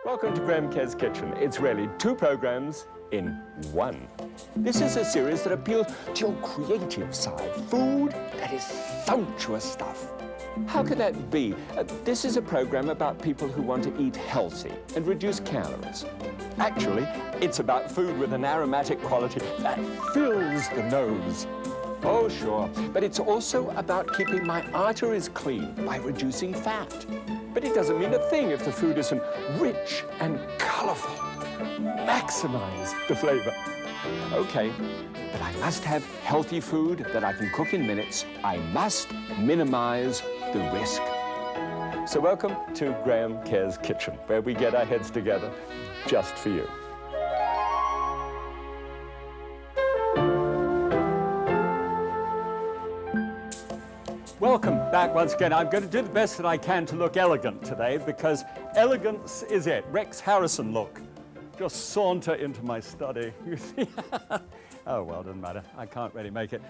Welcome to Graham Kerr's Kitchen. It's really two programs in one. This is a series that appeals to your creative side. Food that is sumptuous stuff. How could that be? This is a program about people who want to eat healthy and reduce calories. Actually, it's about food with an aromatic quality that fills the nose. Oh, sure, but it's also about keeping my arteries clean by reducing fat. But it doesn't mean a thing if the food isn't rich and colorful. Maximize the flavor. Okay, but I must have healthy food that I can cook in minutes. I must minimize the risk. So welcome to Graham Kerr's Kitchen, where we get our heads together just for you. Welcome back once again. I'm going to do the best that I can to look elegant today because elegance is it. Rex Harrison look. Just saunter into my study. You see? Oh, well, doesn't matter. I can't really make it.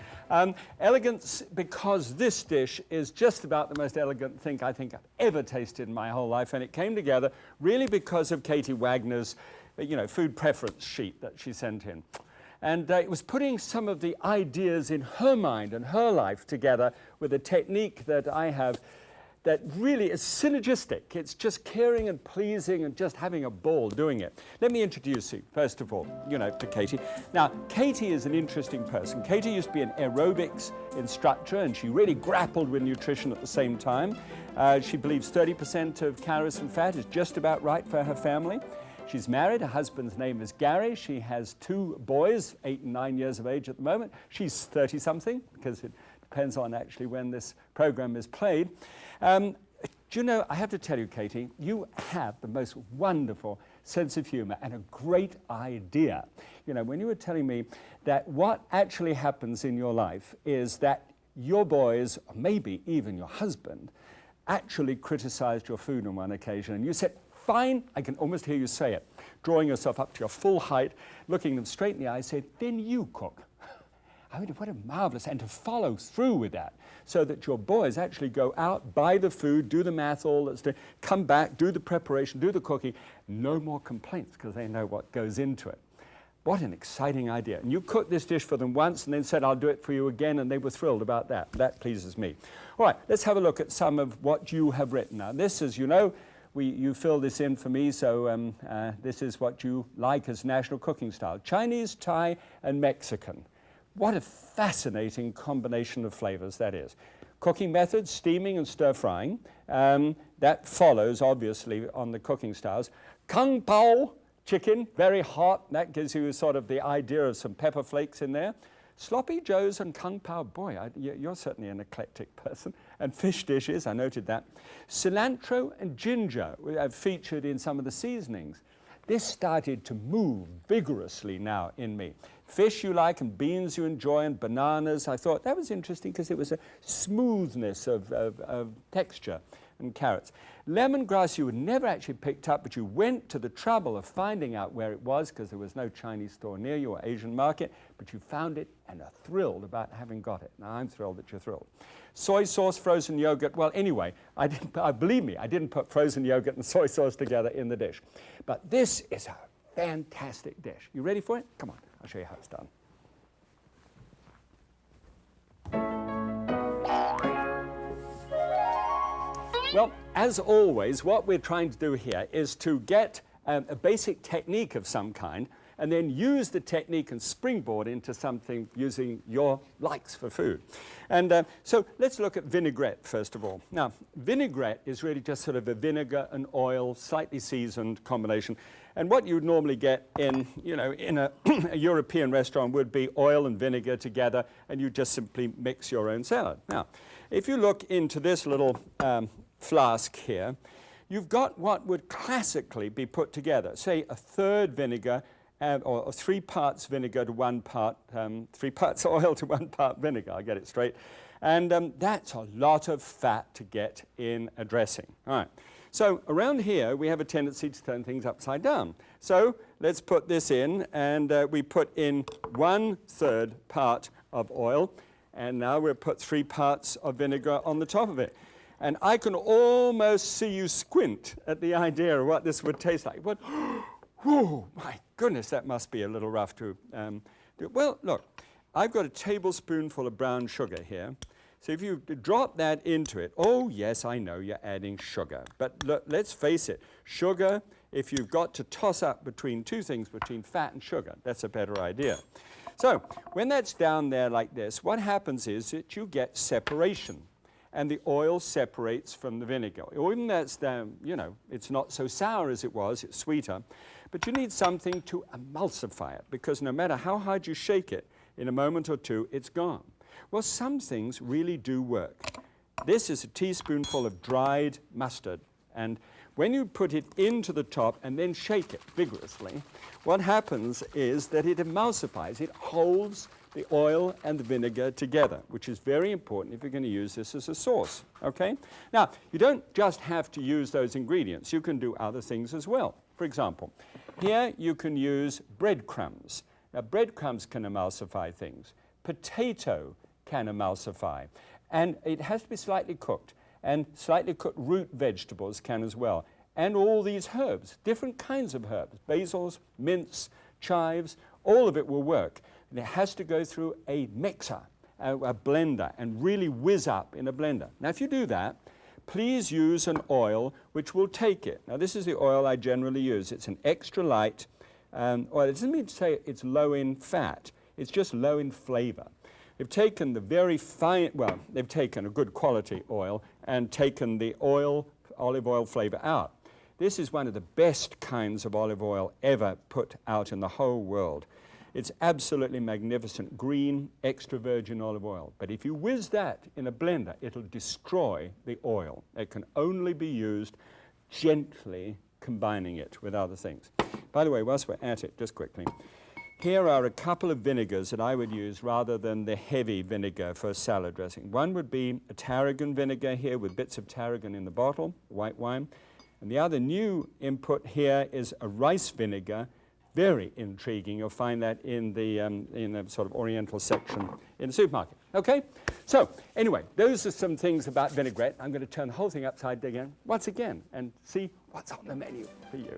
Elegance because this dish is just about the most elegant thing I think I've ever tasted in my whole life. And it came together really because of Katie Wagner's, food preference sheet that she sent in. And it was putting some of the ideas in her mind and her life together with a technique that I have that really is synergistic. It's just caring and pleasing and just having a ball doing it. Let me introduce you, first of all, to Katie. Now, Katie is an interesting person. Katie used to be an aerobics instructor, and she really grappled with nutrition at the same time. She believes 30% of calories and fat is just about right for her family. She's married. Her husband's name is Gary. She has two boys, 8 and 9 years of age at the moment. She's 30-something, because it depends on actually when this program is played. I have to tell you, Katie, you have the most wonderful sense of humor and a great idea. When you were telling me that what actually happens in your life is that your boys, or maybe even your husband, actually criticized your food on one occasion, and you said, fine, I can almost hear you say it, drawing yourself up to your full height, looking them straight in the eye, say, then you cook. I mean, what a marvelous, and to follow through with that, so that your boys actually go out, buy the food, do the math, all that's done, come back, do the preparation, do the cooking, no more complaints, because they know what goes into it. What an exciting idea. And you cooked this dish for them once and then said, I'll do it for you again, and they were thrilled about that. That pleases me. All right, let's have a look at some of what you have written. Now, this is, you fill this in for me, so this is what you like as national cooking style. Chinese, Thai, and Mexican. What a fascinating combination of flavors that is. Cooking methods, steaming and stir-frying. That follows, obviously, on the cooking styles. Kung Pao, chicken, very hot. That gives you sort of the idea of some pepper flakes in there. Sloppy Joes and Kung Pao, boy, you're certainly an eclectic person. And fish dishes, I noted that. Cilantro and ginger I've featured in some of the seasonings. This started to move vigorously now in me. Fish you like and beans you enjoy and bananas. I thought that was interesting because it was a smoothness of texture. And carrots. Lemongrass you had never actually picked up, but you went to the trouble of finding out where it was because there was no Chinese store near you or Asian market, but you found it and are thrilled about having got it. Now, I'm thrilled that you're thrilled. Soy sauce, frozen yogurt. Well, anyway, believe me, I didn't put frozen yogurt and soy sauce together in the dish. But this is a fantastic dish. You ready for it? Come on, I'll show you how it's done. Well, as always, what we're trying to do here is to get a basic technique of some kind and then use the technique and springboard into something using your likes for food. And so let's look at vinaigrette first of all. Now, vinaigrette is really just sort of a vinegar and oil, slightly seasoned combination. And what you would normally get in a European restaurant would be oil and vinegar together, and you just simply mix your own salad. Now, if you look into this little flask here, you've got what would classically be put together, say a third vinegar or 3 parts vinegar to 1 part, 3 parts oil to 1 part vinegar, I'll get it straight. And that's a lot of fat to get in a dressing. All right. So around here, we have a tendency to turn things upside down. So let's put this in, and we put in 1/3 part of oil, and now we'll put 3 parts of vinegar on the top of it. And I can almost see you squint at the idea of what this would taste like. What? Whoa, my goodness, that must be a little rough to do. Well, look, I've got a tablespoonful of brown sugar here. So if you drop that into it, oh yes, I know you're adding sugar. But look, let's face it, sugar, if you've got to toss up between two things, between fat and sugar, that's a better idea. So when that's down there like this, what happens is that you get separation. And the oil separates from the vinegar. Even that's down, you know, it's not so sour as it was, it's sweeter. But you need something to emulsify it, because no matter how hard you shake it, in a moment or two, it's gone. Well, some things really do work. This is a teaspoonful of dried mustard, and when you put it into the top and then shake it vigorously, what happens is that it emulsifies. It holds the oil and the vinegar together, which is very important if you're going to use this as a sauce, okay? Now, you don't just have to use those ingredients. You can do other things as well. For example, here you can use breadcrumbs. Now, breadcrumbs can emulsify things. Potato can emulsify. And it has to be slightly cooked. And slightly cooked root vegetables can as well. And all these herbs, different kinds of herbs, basils, mints, chives, all of it will work. And it has to go through a mixer, a blender, and really whiz up in a blender. Now, if you do that, please use an oil which will take it. Now, this is the oil I generally use. It's an extra light oil. It doesn't mean to say it's low in fat. It's just low in flavor. They've taken the very fine, well, they've taken a good quality oil and taken the olive oil flavor out. This is one of the best kinds of olive oil ever put out in the whole world. It's absolutely magnificent, green, extra virgin olive oil. But if you whiz that in a blender, it'll destroy the oil. It can only be used gently, combining it with other things. By the way, whilst we're at it, just quickly, here are a couple of vinegars that I would use rather than the heavy vinegar for salad dressing. One would be a tarragon vinegar here with bits of tarragon in the bottle, white wine. And the other new input here is a rice vinegar. Very intriguing. You'll find that in the sort of oriental section in the supermarket. Okay? So, anyway, those are some things about vinaigrette. I'm going to turn the whole thing upside down once again and see what's on the menu for you.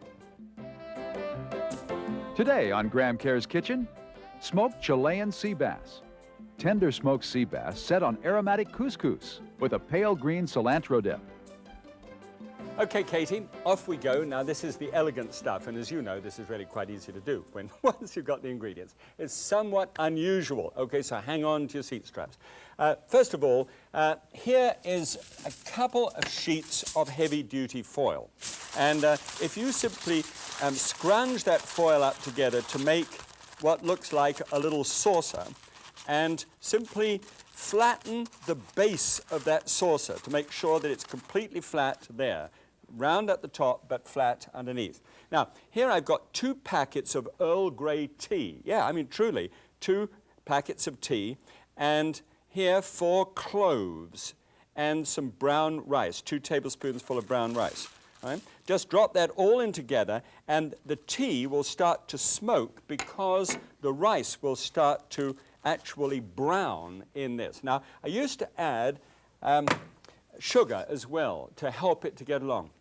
Today on Graham Kerr's Kitchen, smoked Chilean sea bass. Tender smoked sea bass set on aromatic couscous with a pale green cilantro dip. Okay, Katie, off we go. Now, this is the elegant stuff, and as you know, this is really quite easy to do once you've got the ingredients. It's somewhat unusual. Okay, so hang on to your seat straps. First of all, here is a couple of sheets of heavy-duty foil. And if you simply scrunch that foil up together to make what looks like a little saucer, and simply flatten the base of that saucer to make sure that it's completely flat there. Round at the top, but flat underneath. Now, here I've got 2 packets of Earl Grey tea. Yeah, I mean, truly, 2 packets of tea. And here 4 cloves and some brown rice, 2 tablespoons full of brown rice. Right? Just drop that all in together, and the tea will start to smoke because the rice will start to actually brown in this. Now, I used to add sugar as well to help it to get along.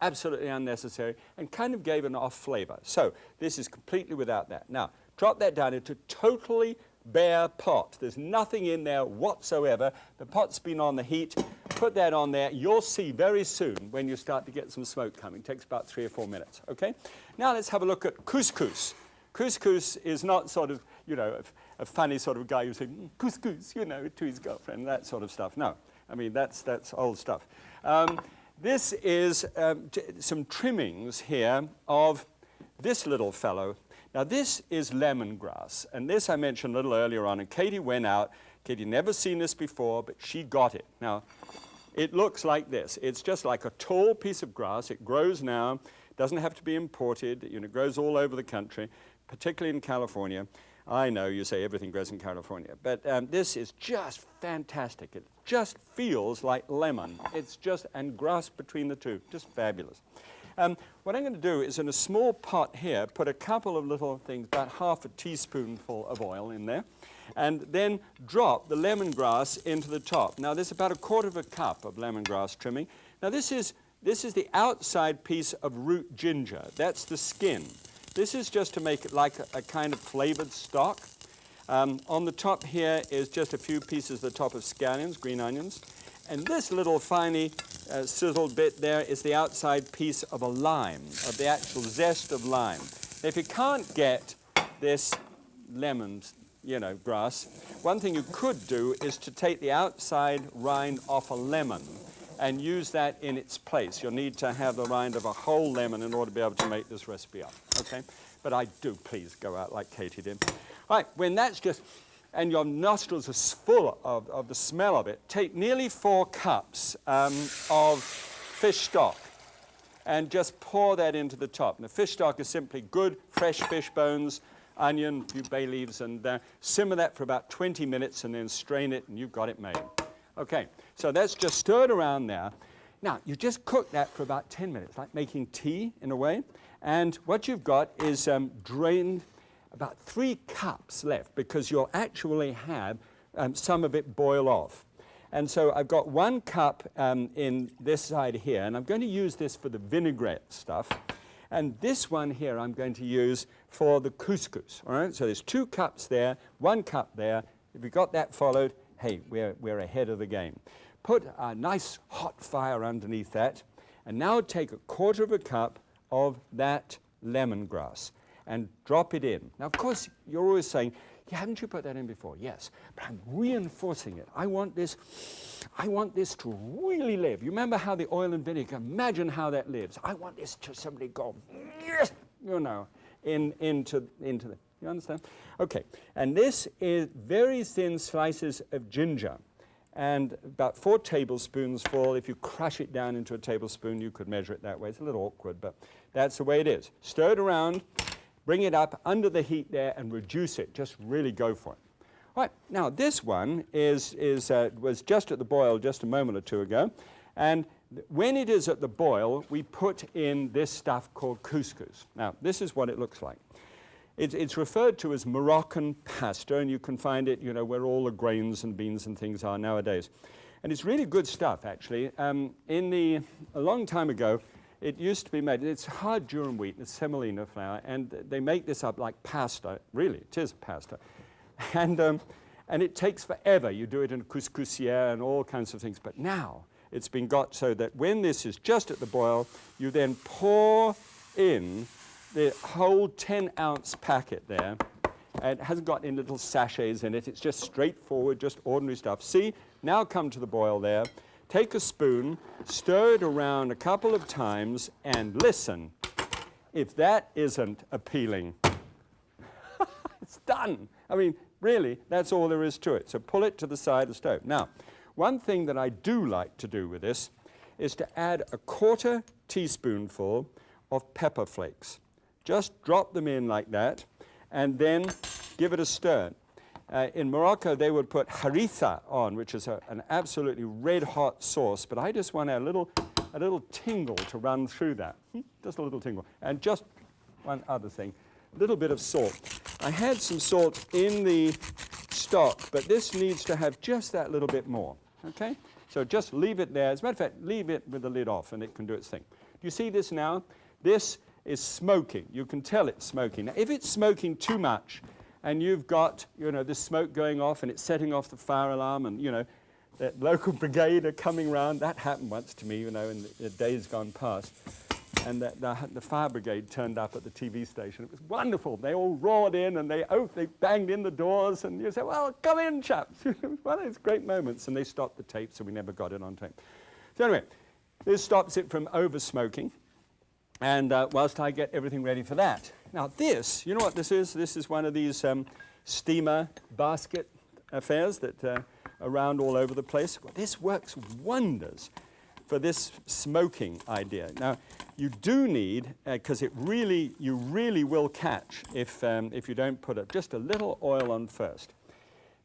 Absolutely unnecessary, and kind of gave an off flavor. So this is completely without that. Now, drop that down into totally bare pot. There's nothing in there whatsoever. The pot's been on the heat. Put that on there. You'll see very soon when you start to get some smoke coming. It takes about 3 or 4 minutes, okay? Now let's have a look at couscous. Couscous is not sort of, you know, a funny sort of guy who's saying, couscous, you know, to his girlfriend, that sort of stuff. No, I mean, that's old stuff. This is some trimmings here of this little fellow. Now, this is lemongrass, and this I mentioned a little earlier on, and Katie went out. Katie never seen this before, but she got it. Now, it looks like this. It's just like a tall piece of grass. It grows now. Doesn't have to be imported. You know, it grows all over the country, particularly in California. I know you say everything grows in California, but this is just fantastic. It just feels like lemon. It's just, and grass between the two, just fabulous. What I'm going to do is in a small pot here, put a couple of little things, about half a teaspoonful of oil in there, and then drop the lemongrass into the top. Now, there's about 1/4 cup of lemongrass trimming. Now, this is the outside piece of root ginger. That's the skin. This is just to make it like a kind of flavored stock. On the top here is just a few pieces at the top of scallions, green onions. And this little finely sizzled bit there is the outside piece of a lime, of the actual zest of lime. If you can't get this lemon, grass, one thing you could do is to take the outside rind off a lemon and use that in its place. You'll need to have the rind of a whole lemon in order to be able to make this recipe up, okay? But I do please go out like Katie did. All right, when that's just, and your nostrils are full of the smell of it, take nearly 4 cups of fish stock and just pour that into the top. And the fish stock is simply good, fresh fish bones, onion, a few bay leaves, and simmer that for about 20 minutes and then strain it, and you've got it made. Okay, so that's just stirred around there. Now, you just cook that for about 10 minutes, like making tea in a way. And what you've got is drained about 3 cups left because you'll actually have some of it boil off. And so I've got 1 cup in this side here, and I'm going to use this for the vinaigrette stuff. And this one here I'm going to use for the couscous, all right? So there's 2 cups there, 1 cup there. If you've got that followed, hey, we're ahead of the game. Put a nice hot fire underneath that, and now take 1/4 cup of that lemongrass and drop it in. Now, of course, you're always saying, yeah, haven't you put that in before? Yes, but I'm reinforcing it. I want this to really live. You remember how the oil and vinegar, imagine how that lives. I want this to simply go, yes, into the, you understand? Okay, and this is very thin slices of ginger, and about 4 tablespoons full. If you crush it down into a tablespoon, you could measure it that way. It's a little awkward, but that's the way it is. Stir it around, bring it up under the heat there, and reduce it. Just really go for it. All right, now this one was just at the boil just a moment or 2 ago, and when it is at the boil, we put in this stuff called couscous. Now, this is what it looks like. It's referred to as Moroccan pasta, and you can find it, where all the grains and beans and things are nowadays. And it's really good stuff, actually. A long time ago, it used to be made, it's hard durum wheat, it's semolina flour, and they make this up like pasta. Really, it is pasta. And it takes forever. You do it in a couscousière and all kinds of things. But now it's been got so that when this is just at the boil, you then pour in the whole 10-ounce packet there. And it hasn't got any little sachets in it. It's just straightforward, just ordinary stuff. See, now come to the boil there. Take a spoon, stir it around a couple of times, and listen. If that isn't appealing, it's done. I mean, really, that's all there is to it. So pull it to the side of the stove. Now, one thing that I do like to do with this is to add 1/4 teaspoonful of pepper flakes. Just drop them in like that, and then give it a stir. In Morocco, they would put harissa on, which is an absolutely red-hot sauce, but I just want a little tingle to run through that. Just a little tingle. And just one other thing, a little bit of salt. I had some salt in the stock, but this needs to have just that little bit more, okay? So just leave it there. As a matter of fact, leave it with the lid off, and it can do its thing. Do you see this now? This is smoking. You can tell it's smoking. Now, if it's smoking too much, and you've got, this smoke going off, and it's setting off the fire alarm, and, that local brigade are coming round. That happened once to me, in the days gone past. And the fire brigade turned up at the TV station. It was wonderful. They all roared in, and they banged in the doors, and you say, well, come in, chaps. It was one of those great moments, and they stopped the tape, so we never got it on tape. So anyway, this stops it from over-smoking. And whilst I get everything ready for that. Now this, you know what this is? This is one of these steamer basket affairs that are around all over the place. Well, this works wonders for this smoking idea. Now, you do need, because you really will catch if you don't put just a little oil on first.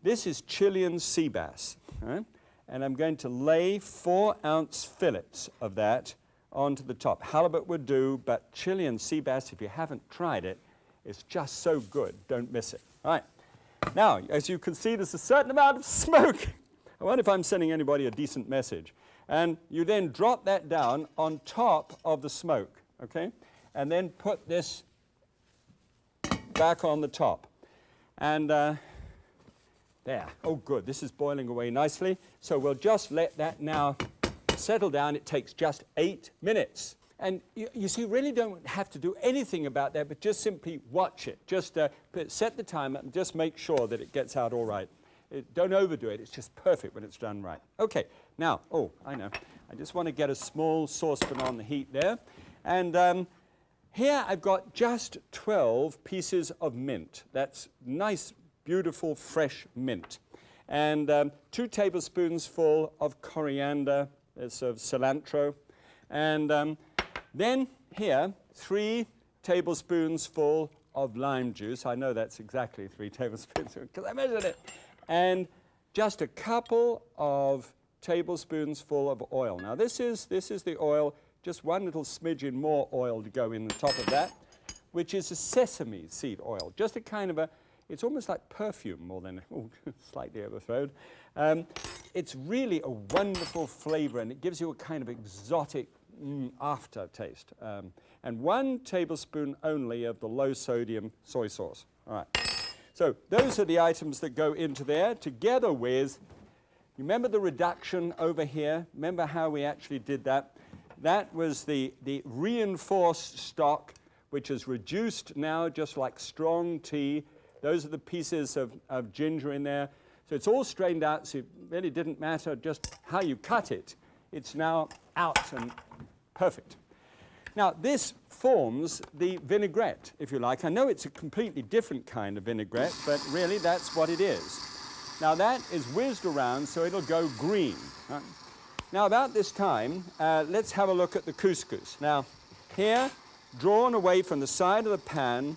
This is Chilean sea bass, right? And I'm going to lay 4-ounce fillets of that onto the top. Halibut would do, but Chilean sea bass, if you haven't tried it, it's just so good. Don't miss it. All right. Now, as you can see, there's a certain amount of smoke. I wonder if I'm sending anybody a decent message. And you then drop that down on top of the smoke, okay? And then put this back on the top. And there. Oh, good. This is boiling away nicely. So we'll just let that now settle down. It takes just 8 minutes. And you see, you really don't have to do anything about that, but just simply watch it. Just set the timer and just make sure that it gets out all right. Don't overdo it. It's just perfect when it's done right. Okay, now, oh, I know. I just want to get a small saucepan on the heat there. And here I've got just 12 pieces of mint. That's nice, beautiful, fresh mint. And 2 tablespoons full of coriander, of cilantro. And then here, 3 tablespoons full of lime juice. I know that's exactly 3 tablespoons because I measured it. And just a couple of tablespoons full of oil. Now this is the oil, just one little smidgen more oil to go in the top of that, which is a sesame seed oil. Just a kind of it's almost like perfume more than, slightly overthrown. It's really a wonderful flavor, and it gives you a kind of exotic aftertaste. And 1 tablespoon only of the low sodium soy sauce. All right. So those are the items that go into there, together with, you remember the reduction over here? Remember how we actually did that? That was the reinforced stock, which is reduced now just like strong tea. Those are the pieces of ginger in there. So it's all strained out, so it really didn't matter just how you cut it. It's now out and perfect. Now, this forms the vinaigrette, if you like. I know it's a completely different kind of vinaigrette, but really that's what it is. Now, that is whizzed around, so it'll go green. Right? Now, about this time, let's have a look at the couscous. Now, here, drawn away from the side of the pan,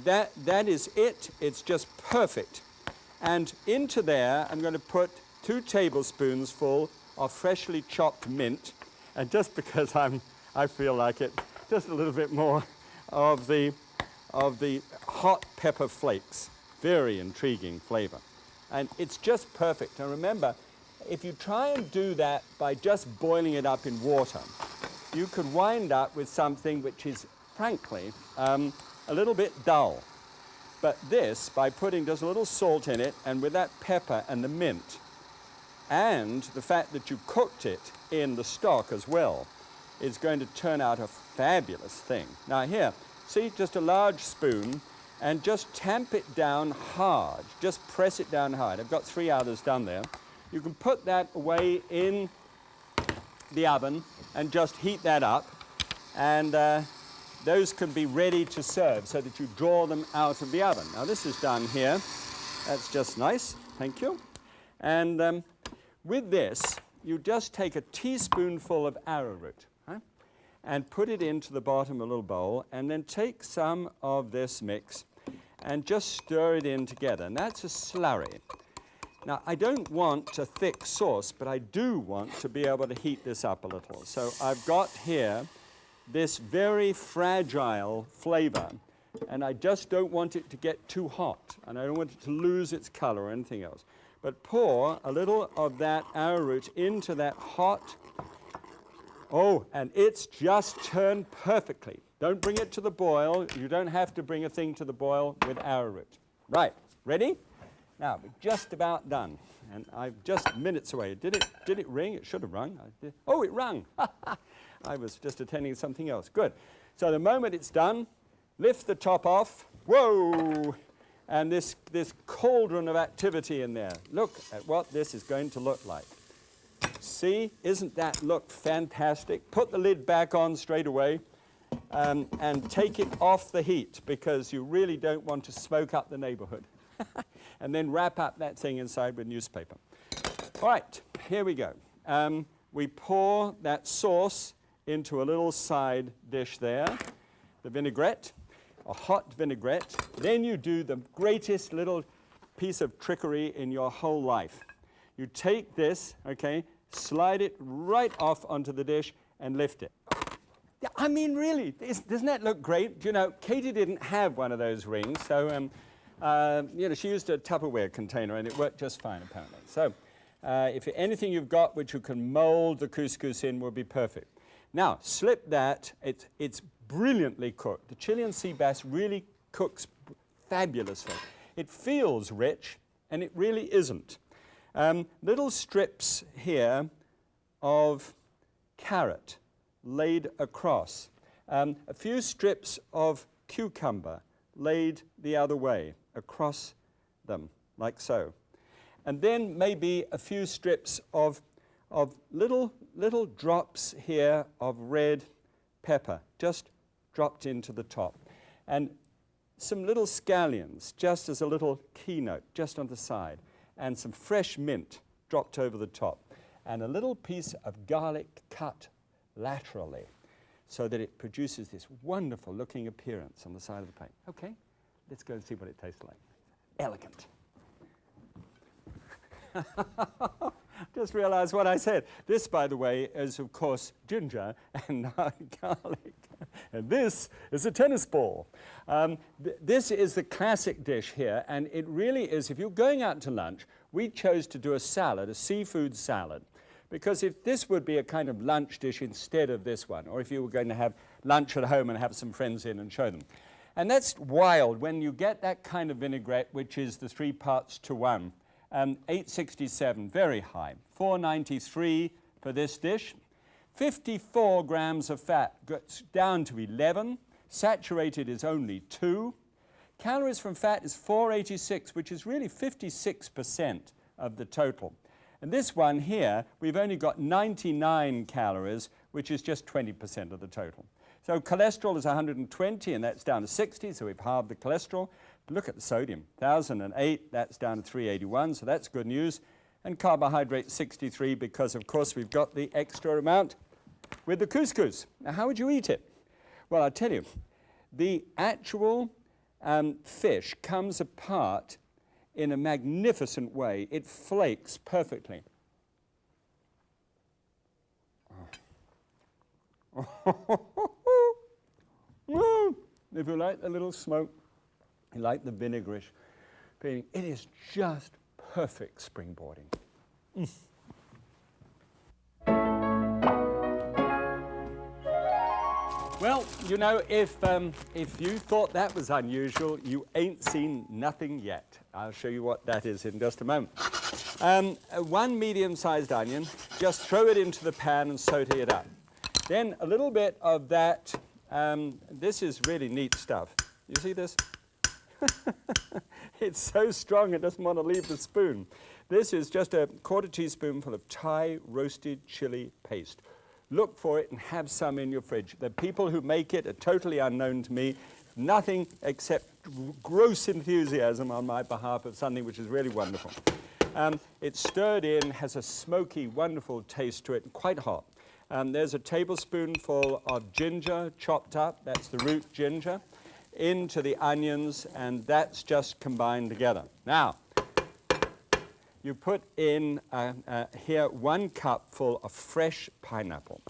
that is it. It's just perfect. And into there, I'm going to put 2 tablespoons full of freshly chopped mint. And just because I feel like it, just a little bit more of the hot pepper flakes. Very intriguing flavor. And it's just perfect. And remember, if you try and do that by just boiling it up in water, you could wind up with something which is, frankly, a little bit dull. But this, by putting just a little salt in it, and with that pepper and the mint, and the fact that you cooked it in the stock as well, is going to turn out a fabulous thing. Now here, see, just a large spoon, and just tamp it down hard. Just press it down hard. I've got 3 others done there. You can put that away in the oven and just heat that up, and those can be ready to serve so that you draw them out of the oven. Now this is done here. That's just nice. Thank you. And with this, you just take a teaspoonful of arrowroot, right, and put it into the bottom of a little bowl, and then take some of this mix and just stir it in together. And that's a slurry. Now, I don't want a thick sauce, but I do want to be able to heat this up a little. So I've got here this very fragile flavor, and I just don't want it to get too hot, and I don't want it to lose its color or anything else. But pour a little of that arrowroot into that hot, and it's just turned perfectly. Don't bring it to the boil. You don't have to bring a thing to the boil with arrowroot. Right, ready? Now, we're just about done, and I'm just minutes away. Did it ring? It should have rung. Oh, it rung. I was just attending to something else. Good. So the moment it's done, lift the top off. Whoa! And this cauldron of activity in there. Look at what this is going to look like. See, isn't that look fantastic? Put the lid back on straight away and take it off the heat, because you really don't want to smoke up the neighborhood. And then wrap up that thing inside with newspaper. All right, here we go. We pour that sauce into a little side dish there, the vinaigrette, a hot vinaigrette. Then you do the greatest little piece of trickery in your whole life. You take this, okay, slide it right off onto the dish and lift it. I mean, really, doesn't that look great? You know, Katie didn't have one of those rings, so you know, she used a Tupperware container, and it worked just fine, apparently. So if anything you've got which you can mold the couscous in will be perfect. Now, slip that. It's brilliantly cooked. The Chilean sea bass really cooks fabulously. It feels rich, and it really isn't. Little strips here of carrot laid across. A few strips of cucumber laid the other way across them, like so. And then maybe a few strips of little drops here of red pepper, just dropped into the top. And some little scallions, just as a little keynote, just on the side. And some fresh mint dropped over the top. And a little piece of garlic cut laterally, so that it produces this wonderful looking appearance on the side of the plate. Okay, let's go and see what it tastes like. Elegant. Just realized what I said. This, by the way, is of course ginger and not garlic. And this is a tennis ball. This is the classic dish here, and it really is, if you're going out to lunch, we chose to do a salad, a seafood salad, because if this would be a kind of lunch dish instead of this one, or if you were going to have lunch at home and have some friends in and show them. And that's wild when you get that kind of vinaigrette, which is the 3 parts to 1. 867, very high. 493 for this dish. 54 grams of fat, goes down to 11. Saturated is only 2. Calories from fat is 486, which is really 56% of the total. And this one here, we've only got 99 calories, which is just 20% of the total. So cholesterol is 120, and that's down to 60, so we've halved the cholesterol. Look at the sodium, 1,008, that's down to 381, so that's good news. And carbohydrate 63, because of course we've got the extra amount with the couscous. Now, how would you eat it? Well, I'll tell you, the actual fish comes apart in a magnificent way. It flakes perfectly. If you like the little smoke, you like the vinegarish feeling, it is just perfect springboarding. Well, you know, if you thought that was unusual, you ain't seen nothing yet. I'll show you what that is in just a moment. 1 medium-sized onion, just throw it into the pan and saute it up. Then a little bit of that, this is really neat stuff. You see this? It's so strong it doesn't want to leave the spoon. This is just a 1/4 teaspoonful of Thai roasted chili paste. Look for it and have some in your fridge. The people who make it are totally unknown to me. Nothing except gross enthusiasm on my behalf of something which is really wonderful. It's stirred in, has a smoky, wonderful taste to it, and quite hot. There's a tablespoonful of ginger chopped up. That's the root ginger. Into the onions, and that's just combined together. Now, you put in here 1 cupful of fresh pineapple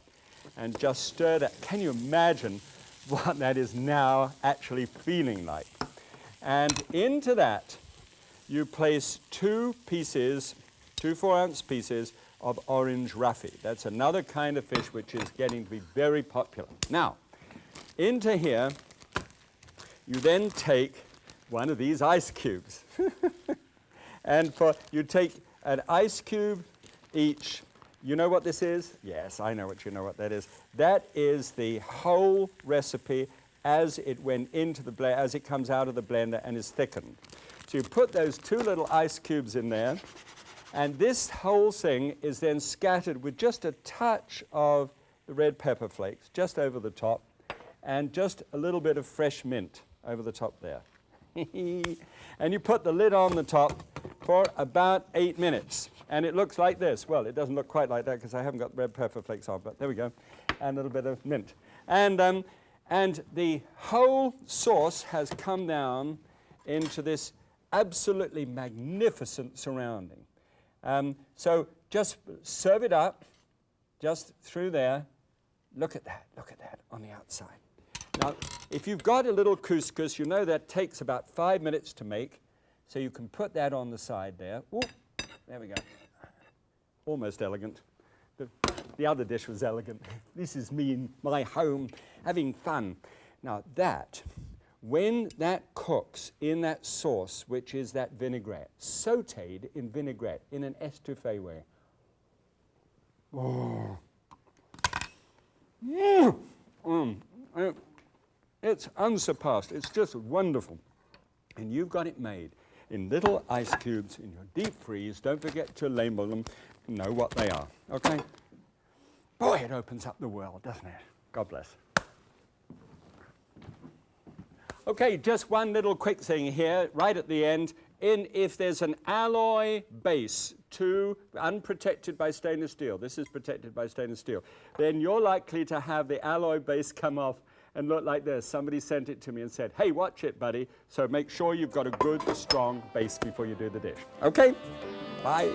and just stir that. Can you imagine what that is now actually feeling like? And into that, you place 2 4-ounce pieces of orange Roughy. That's another kind of fish which is getting to be very popular. Now, into here, you then take one of these ice cubes. And you take an ice cube each. You know what this is? Yes, I know what you know what that is. That is the whole recipe as it went into the blender, as it comes out of the blender and is thickened. So you put those 2 little ice cubes in there, and this whole thing is then scattered with just a touch of the red pepper flakes just over the top, and just a little bit of fresh mint over the top there. And you put the lid on the top for about 8 minutes. And it looks like this. Well, it doesn't look quite like that because I haven't got the red pepper flakes on, but there we go. And a little bit of mint. And the whole sauce has come down into this absolutely magnificent surrounding. So just serve it up, just through there, look at that on the outside. Now, if you've got a little couscous, you know that takes about 5 minutes to make, so you can put that on the side there. Ooh, there we go. Almost elegant. The other dish was elegant. This is me in my home having fun. Now that, when that cooks in that sauce, which is that vinaigrette, sautéed in vinaigrette in an etouffee way. Oh. It's unsurpassed. It's just wonderful. And you've got it made in little ice cubes in your deep freeze. Don't forget to label them, know what they are, okay? Boy, it opens up the world, doesn't it? God bless. Okay, just one little quick thing here, right at the end. If there's an alloy base unprotected by stainless steel, this is protected by stainless steel, then you're likely to have the alloy base come off and look like this. Somebody sent it to me and said, hey, watch it, buddy. So make sure you've got a good, strong base before you do the dish. Okay? Bye.